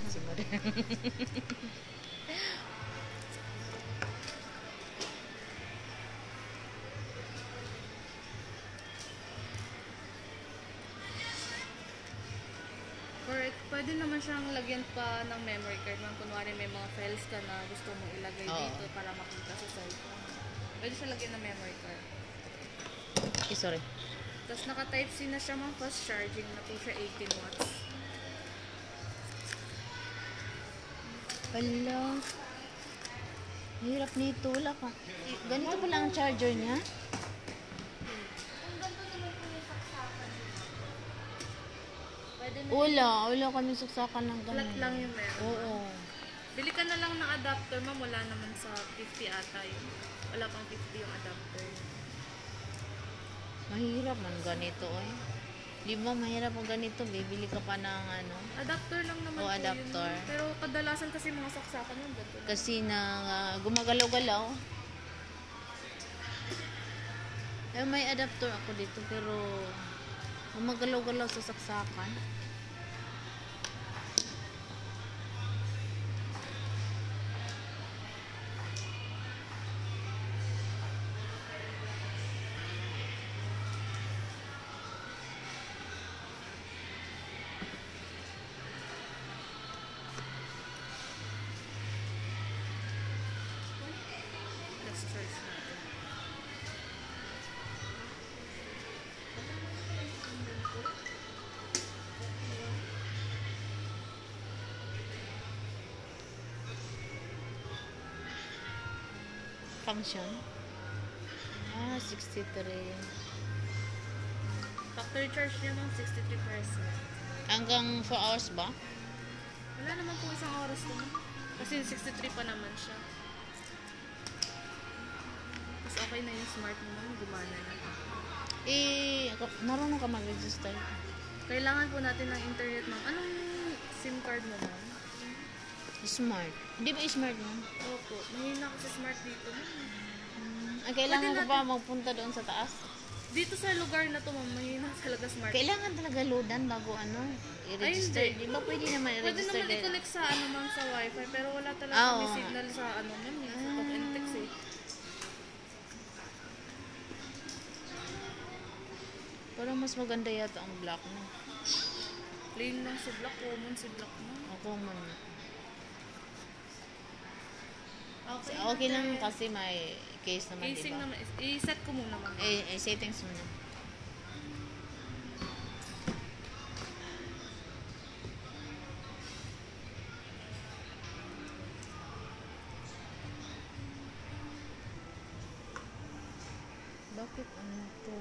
Si Maria. Correct. Pwede naman siyang lagyan pa ng memory card. Man, kunwari may mga files ka na gusto mo ilagay dito para makita sa cellphone. Pwede siya lagyan ng memory card. Sorry. Tapos naka-type C na siya, mga fast charging na po siya 18 watts. Hala. Hirap nito. Wala ka. Ganito pala ang charger niya? Wala kami saksakan ng ganun. Flat lang yung meron. Oo. Bili ka na lang ng adapter, ma'am. Wala naman sa 50 ata yun. Wala pang 50 yung adapter. Mahirap man ganito eh. Di ba mahirap ang ganito? Bibili ka pa ng ano? Adapter lang naman po adapter. yun. Pero kadalasan kasi mga saksakan yun. Kasi na gumagalaw-galaw. May adapter ako dito pero gumagalaw-galaw sa saksakan. Let's search natin. Function. 63. Factory charge niya mga 63%. Hanggang 4 hours ba? Wala naman po isang oras naman. Kasi 63 pa naman siya. Tapos okay na yung smart mo naman, gumana na. Marunong ka mag-register. Kailangan po natin ng internet, ma'am. Anong SIM card mo, ma'am? Smart. Di ba smart mo? Opo. Mahina kasi smart dito, ma'am. Kailangan ko pa magpunta doon sa taas. Dito sa lugar na to, ma'am, mahina talaga smart. Kailangan talaga loadan bago i-register. Ay, hindi. Di ba pwede naman Pwede i-register? naman i-connect sa ma'am, sa wifi. Pero wala talaga may signal sa ma'am, sa talk and text eh. Parang mas maganda yata ang black mo. Plain lang si black, common si black mo. Common. Okay lang kasi may case naman, I-sync diba? naman. I-set ko muna, ma'am. Settings muna. Bakit ano to?